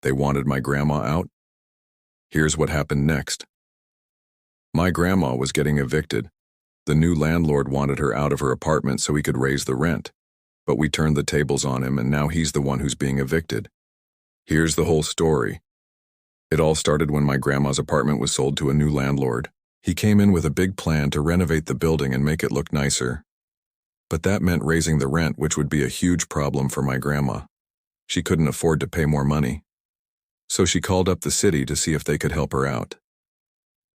They wanted my grandma out. Here's what happened next. My grandma was getting evicted. The new landlord wanted her out of her apartment so he could raise the rent. But we turned the tables on him, and now he's the one who's being evicted. Here's the whole story. It all started when my grandma's apartment was sold to a new landlord. He came in with a big plan to renovate the building and make it look nicer. But that meant raising the rent, which would be a huge problem for my grandma. She couldn't afford to pay more money. So she called up the city to see if they could help her out.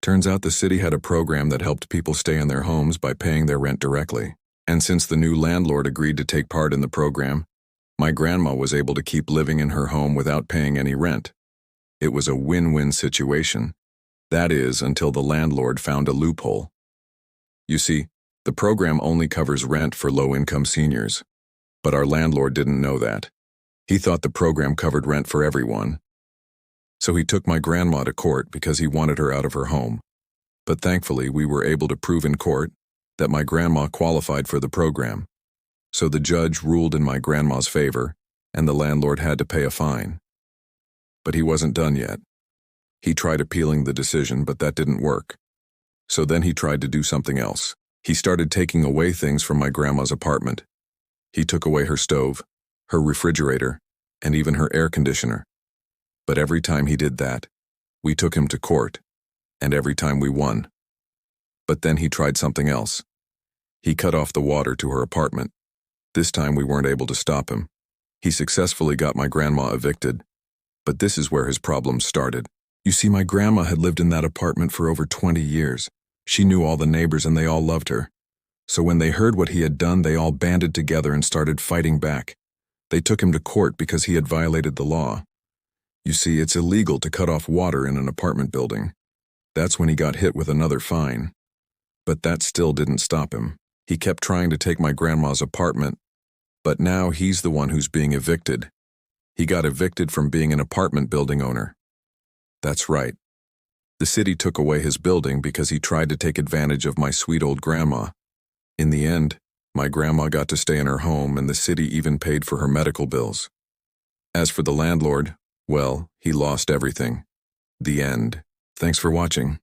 Turns out the city had a program that helped people stay in their homes by paying their rent directly. And since the new landlord agreed to take part in the program, my grandma was able to keep living in her home without paying any rent. It was a win-win situation. That is, until the landlord found a loophole. You see, the program only covers rent for low-income seniors. But our landlord didn't know that. He thought the program covered rent for everyone. So he took my grandma to court because he wanted her out of her home. But thankfully, we were able to prove in court that my grandma qualified for the program. So the judge ruled in my grandma's favor, and the landlord had to pay a fine. But he wasn't done yet. He tried appealing the decision, but that didn't work. So then he tried to do something else. He started taking away things from my grandma's apartment. He took away her stove, her refrigerator, and even her air conditioner. But every time he did that, we took him to court, and every time we won. But then he tried something else. He cut off the water to her apartment. This time we weren't able to stop him. He successfully got my grandma evicted. But this is where his problems started. You see, my grandma had lived in that apartment for over 20 years. She knew all the neighbors and they all loved her. So when they heard what he had done, they all banded together and started fighting back. They took him to court because he had violated the law. You see, it's illegal to cut off water in an apartment building. That's when he got hit with another fine. But that still didn't stop him. He kept trying to take my grandma's apartment, but now he's the one who's being evicted. He got evicted from being an apartment building owner. That's right. The city took away his building because he tried to take advantage of my sweet old grandma. In the end, my grandma got to stay in her home, and the city even paid for her medical bills. As for the landlord, well, he lost everything. The end. Thanks for watching.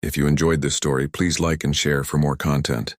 If you enjoyed this story, please like and share for more content.